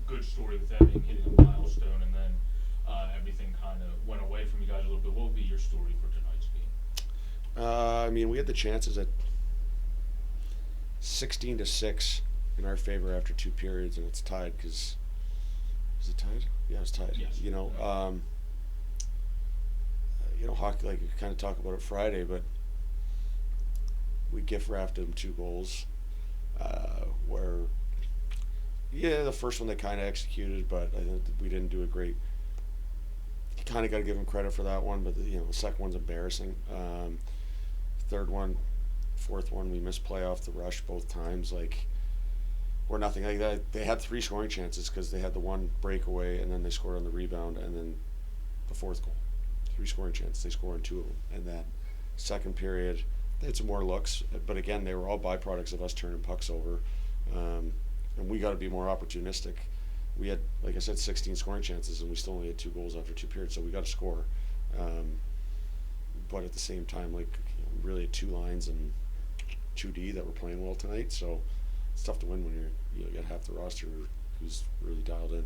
good story with Ebbing hitting a milestone, and then everything kind of went away from you guys a little bit. What would be your story for tonight's game? I mean, we had the chances at 16-6 in our favor after two periods, and it's tied because is it tied? Yeah, it's tied. Yes. Hockey, like you kind of talk about it Friday, but we gift wrapped them two goals. Where, yeah, the first one they kind of executed, but I think we didn't do a great. You kind of got to give them credit for that one, but the second one's embarrassing. Third one, fourth one, we missed play off the rush both times. Like, or nothing like that. They had three scoring chances because they had the one breakaway and then they scored on the rebound and then the fourth goal. Three scoring chances. They scored on two of them. And that second period, they had some more looks, but again, they were all byproducts of us turning pucks over. And we got to be more opportunistic. We had, like I said, 16 scoring chances, and we still only had two goals after two periods, so we got to score. But at the same time, like, we really had two lines and 2D that were playing well tonight, so it's tough to win when you got half the roster who's really dialed in.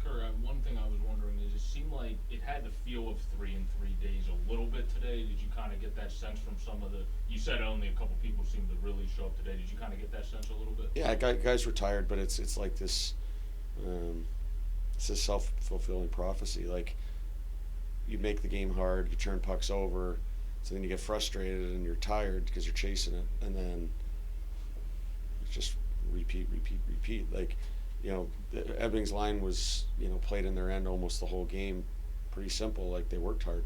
Kurt, one thing I was wondering is it seemed like it had the feel of 3 in 3 days a little bit today. Did you kind of get that sense from some of the? You said only a couple people seemed to really show up today. Did you kind of get that sense a little bit? Yeah, guys were tired, but it's like this. It's a self-fulfilling prophecy. Like, you make the game hard, you turn pucks over, so then you get frustrated and you're tired because you're chasing it, and then it's just repeat. Like, Ebbing's line was, played in their end almost the whole game. Pretty simple. Like, they worked hard.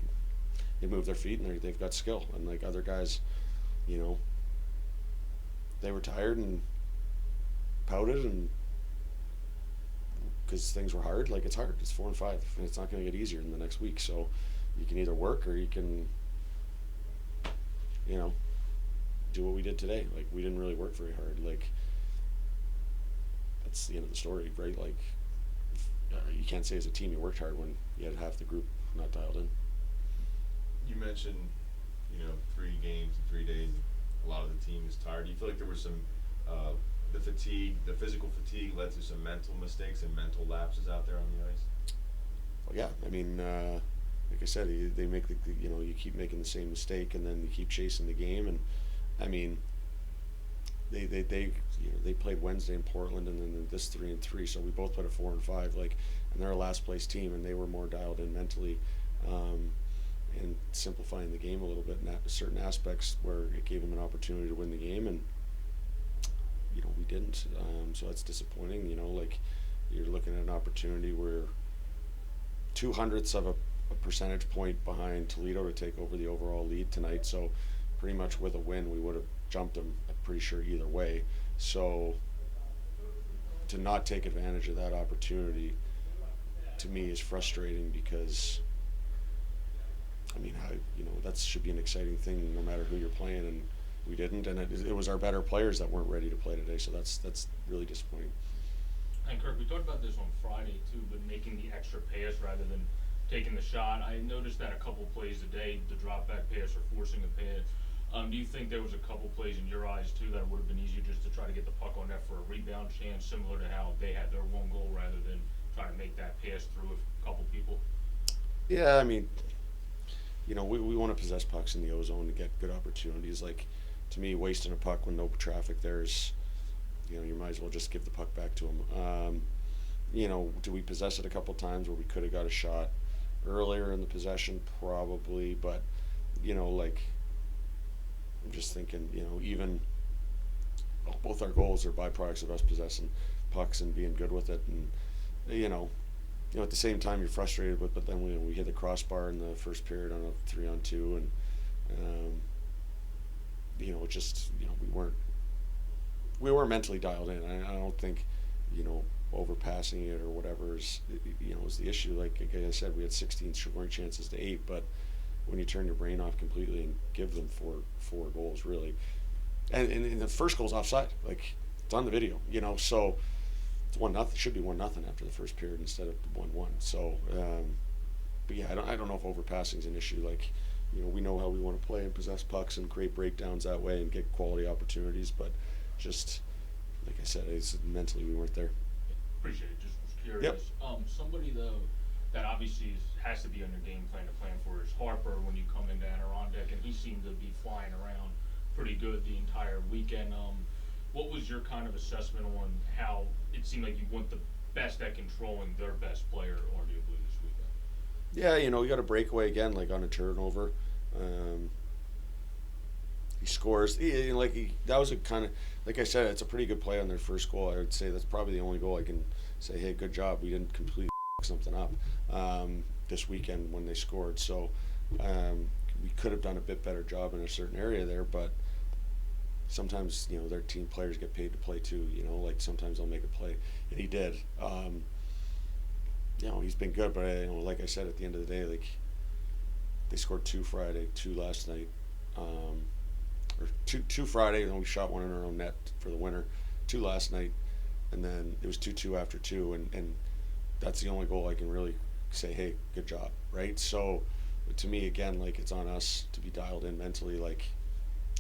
They move their feet and they've got skill. And like other guys, they were tired and pouted and because things were hard. Like, it's hard. It's 4 and 5, and it's not going to get easier in the next week. So you can either work or you can, do what we did today. Like, we didn't really work very hard. Like, that's the end of the story, right? Like, you can't say as a team you worked hard when you had half the group not dialed in. You mentioned, 3 games in 3 days. A lot of the team is tired. Do you feel like there was some, the physical fatigue led to some mental mistakes and mental lapses out there on the ice? Well, yeah. I mean, like I said, they make you keep making the same mistake, and then you keep chasing the game. And I mean, they played Wednesday in Portland, and then this 3 and 3. So we both put a 4 and 5. Like, and they're a last place team, and they were more dialed in mentally, and simplifying the game a little bit in certain aspects where it gave them an opportunity to win the game, and we didn't. So that's disappointing. Like, you're looking at an opportunity where 0.02 of a percentage point behind Toledo to take over the overall lead tonight. So pretty much with a win, we would have jumped them. I'm pretty sure either way. So to not take advantage of that opportunity, to me, is frustrating because, I mean, that should be an exciting thing no matter who you're playing, and we didn't, and it was our better players that weren't ready to play today, so that's really disappointing. And Kirk, we talked about this on Friday too, but making the extra pass rather than taking the shot. I noticed that a couple plays today, the drop back pass or forcing a pass. Do you think there was a couple plays in your eyes too that would have been easier just to try to get the puck on net for a rebound chance, similar to how they had their one goal rather than trying to make that pass through a couple people? Yeah, I mean, we want to possess pucks in the O-zone to get good opportunities. Like, to me, wasting a puck when no traffic there's, you might as well just give the puck back to them. Do we possess it a couple times where we could have got a shot earlier in the possession? Probably, but, like, I'm just thinking, even both our goals are byproducts of us possessing pucks and being good with it. And, at the same time, you're frustrated with, but then we hit the crossbar in the first period on a 3-on-2, and, it just, we weren't mentally dialed in. I don't think, overpassing it or whatever is the issue. Like I said, we had 16 scoring chances to 8, but when you turn your brain off completely and give them four goals, really, and the first goal's offside, like, it's on the video, so it's 1-0. Should be 1-0 after the first period instead of 1-1. So, but yeah, I don't know if overpassing is an issue. Like, we know how we want to play and possess pucks and create breakdowns that way and get quality opportunities, but just like I said, it's mentally we weren't there. Appreciate it. Just was curious. Somebody though that obviously has to be on your game plan to plan for is Harper when you come into Adirondack, and he seemed to be flying around pretty good the entire weekend. What was your kind of assessment on how it seemed like you went the best at controlling their best player, arguably, this weekend? Yeah, we got a breakaway again, like on a turnover. He scores. That was a kind of, like I said, it's a pretty good play on their first goal. I would say that's probably the only goal I can say, hey, good job. We didn't completely something up this weekend when they scored. So we could have done a bit better job in a certain area there, but sometimes their team players get paid to play too. Like sometimes they'll make a play, and he did. He's been good, but like I said, at the end of the day, like they scored 2 Friday, 2 last night, or two Friday, and we shot 1 in our own net for the winner, 2 last night, and then it was 2-2 after 2, and that's the only goal I can really say, hey, good job, right? So to me, again, like it's on us to be dialed in mentally. Like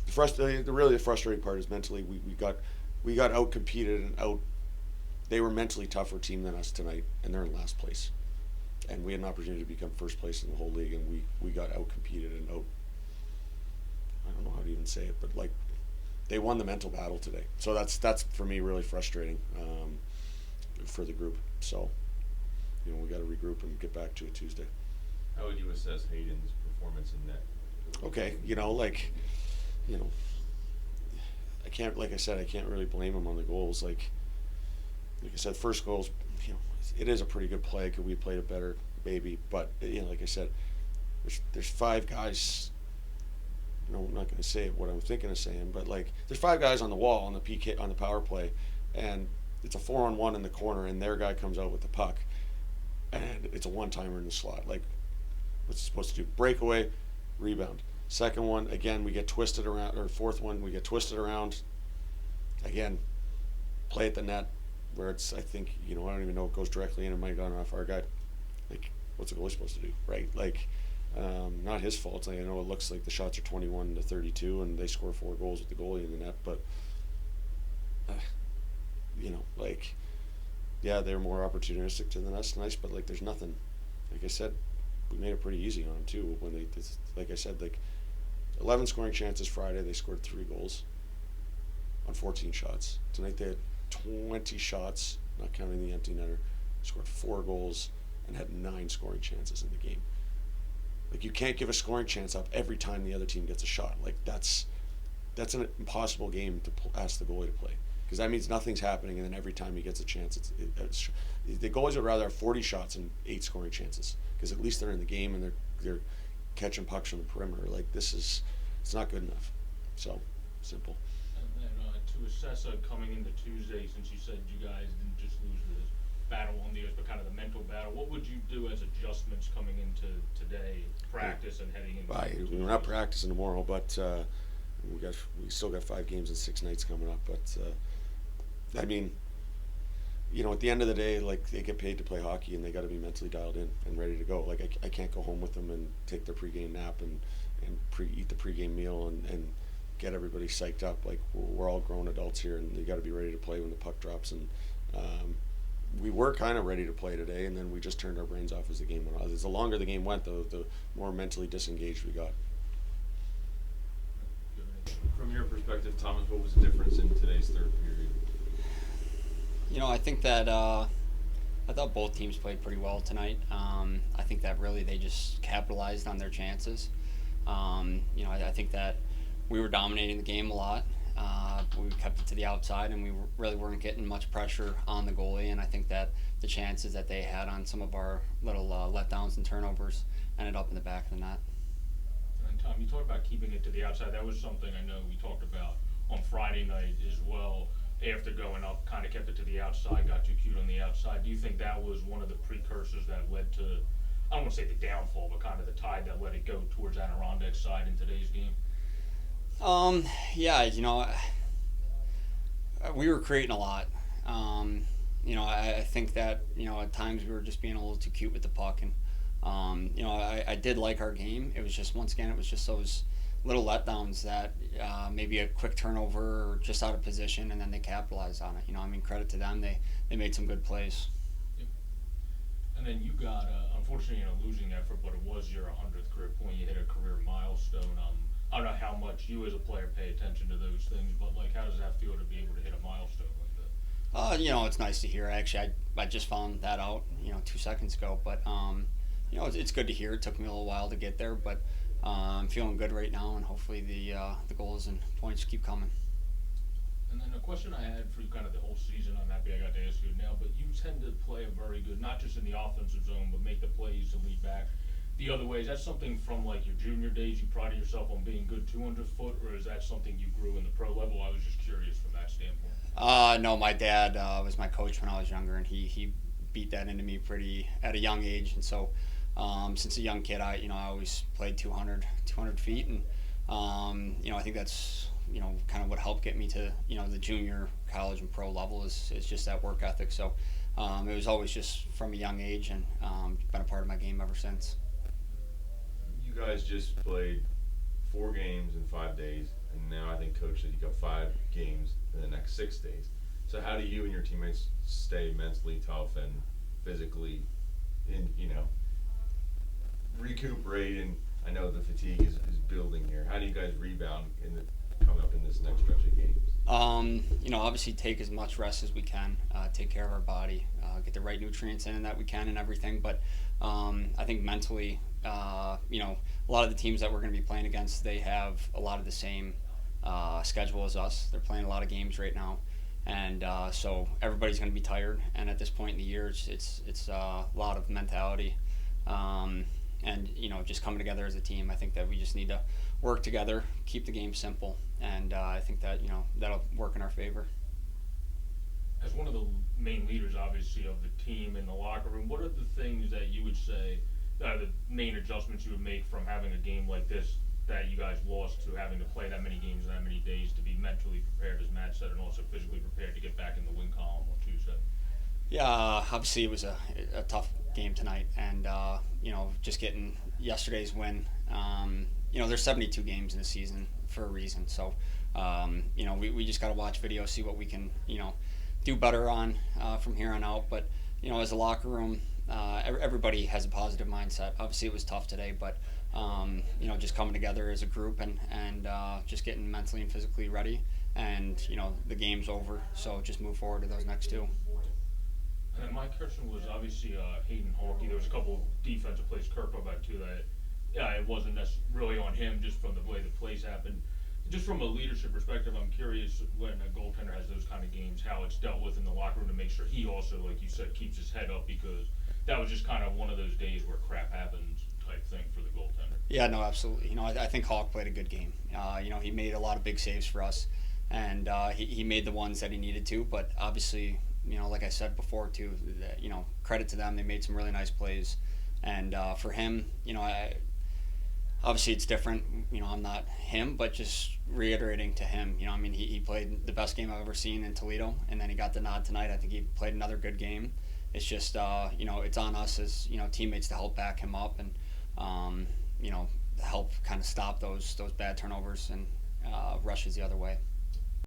the frustrating part is mentally we got out competed and out. They were mentally tougher team than us tonight, and they're in last place. And we had an opportunity to become first place in the whole league, and we got out competed and out. I don't know how to even say it, but like they won the mental battle today. So that's for me really frustrating for the group. So we got to regroup and get back to it Tuesday. How would you assess Hayden's performance in net? Okay, I can't, like I said, I can't really blame him on the goals. Like I said, first goals, it is a pretty good play. Could we have played it better? Maybe, but like I said, there's 5 guys. I'm not going to say what I'm thinking of saying, but like there's 5 guys on the wall on the PK on the power play, and it's a 4-on-1 in the corner, and their guy comes out with the puck, and it's a one-timer in the slot. Like, what's it supposed to do? Breakaway, rebound. Second one, again, we get twisted around, or fourth one, we get twisted around. Again, play at the net, where it's, I think, I don't even know, it goes directly in, it might have gone off our guy. Like, what's a goalie supposed to do, right? Like, not his fault. Like, I know it looks like the shots are 21-32, and they score 4 goals with the goalie in the net, but, like, yeah, they're more opportunistic than us, nice, but, like, there's nothing. Like I said, we made it pretty easy on them, too, when they, like I said, like, 11 scoring chances Friday, they scored 3 goals on 14 shots. Tonight they had 20 shots, not counting the empty netter, scored 4 goals, and had 9 scoring chances in the game. Like, you can't give a scoring chance up every time the other team gets a shot. Like, that's an impossible game to ask the goalie to play, because that means nothing's happening, and then every time he gets a chance, it's the goalies would rather have 40 shots and 8 scoring chances, because at least they're in the game and they're catching pucks from the perimeter. Like, it's not good enough. So simple. And then to assess coming into Tuesday, since you said you guys didn't just lose this battle on the ice, but kind of the mental battle, what would you do as adjustments coming into today, practice and heading into We're not practicing tomorrow, but we still got 5 games and 6 nights coming up. But I mean, at the end of the day, like, they get paid to play hockey, and they got to be mentally dialed in and ready to go. Like, I can't go home with them and take their pregame nap and eat the pregame meal and get everybody psyched up. Like, we're all grown adults here, and they got to be ready to play when the puck drops. And we were kind of ready to play today, and then we just turned our brains off as the game went on. As the longer the game went, though, the more mentally disengaged we got. From your perspective, Thomas, what was the difference in today's third period? I think that I thought both teams played pretty well tonight. I think that really they just capitalized on their chances. I think that we were dominating the game a lot. We kept it to the outside, and we really weren't getting much pressure on the goalie. And I think that the chances that they had on some of our little letdowns and turnovers ended up in the back of the net. And Tom, you talked about keeping it to the outside. That was something I know we talked about on Friday night as well. After going up, kind of kept it to the outside, got you cute on the outside. Do you think that was one of the precursors that led to, I don't want to say the downfall, but kind of the tide that let it go towards Adirondack's side in today's game? Yeah, we were creating a lot. I think that, at times we were just being a little too cute with the puck. And, I did like our game. It was just, once again, it was just little letdowns that maybe a quick turnover or just out of position, and then they capitalized on it. I mean, credit to them. They made some good plays. Yep. And then you got, unfortunately, a losing effort, but it was your 100th career point. You hit a career milestone. I don't know how much you as a player pay attention to those things, but like, how does that feel to be able to hit a milestone like that? It's nice to hear. Actually, I just found that out, 2 seconds ago. But it's good to hear. It took me a little while to get there, but I'm feeling good right now, and hopefully the goals and points keep coming. And then a question I had for you kind of the whole season, I'm happy I got to ask you now, but you tend to play a very good, not just in the offensive zone, but make the plays to lead back the other way. Is that something from like your junior days you prided yourself on being good 200 foot, or is that something you grew in the pro level? I was just curious from that standpoint. No, my dad was my coach when I was younger, and he beat that into me pretty at a young age, and so since a young kid, I always played 200 feet, and I think that's kind of what helped get me to the junior, college, and pro level is just that work ethic. So it was always just from a young age, and been a part of my game ever since. You guys just played 4 games in 5 days, and now I think Coach said you got 5 games in the next 6 days. So how do you and your teammates stay mentally tough and physically, recuperate? And I know the fatigue is building here. How do you guys rebound coming up in this next stretch of games? Obviously take as much rest as we can, take care of our body, get the right nutrients in that we can and everything. But I think mentally, a lot of the teams that we're going to be playing against, they have a lot of the same schedule as us. They're playing a lot of games right now, and so everybody's going to be tired. And at this point in the year, it's a lot of mentality. And just coming together as a team. I think that we just need to work together, keep the game simple, and I think that that'll work in our favor. As one of the main leaders, obviously, of the team in the locker room, what are the things that you would say the main adjustments you would make from having a game like this that you guys lost to having to play that many games in that many days to be mentally prepared, as Matt said, and also physically prepared to get back in the win column on Tuesday? Yeah, obviously it was a tough game tonight, and just getting yesterday's win. There's 72 games in the season for a reason, so we just got to watch video, see what we can do better on from here on out. But as a locker room, everybody has a positive mindset. Obviously it was tough today, but just coming together as a group and just getting mentally and physically ready, and the game's over, so just move forward to those next 2. And then my question was obviously Hayden Hawkey. There was a couple of defensive plays Kirk talked about too that it wasn't really on him, just from the way the plays happened. Just from a leadership perspective, I'm curious when a goaltender has those kind of games, how it's dealt with in the locker room to make sure he also, like you said, keeps his head up, because that was just kind of one of those days where crap happens type thing for the goaltender. Yeah, no, absolutely. I think Hawk played a good game. He made a lot of big saves for us, and he made the ones that he needed to, but obviously, like I said before too, credit to them. They made some really nice plays, and for him, obviously it's different. I'm not him, but just reiterating to him, he played the best game I've ever seen in Toledo, and then he got the nod tonight. I think he played another good game. It's just, it's on us as, teammates to help back him up and, help kind of stop those bad turnovers and rushes the other way.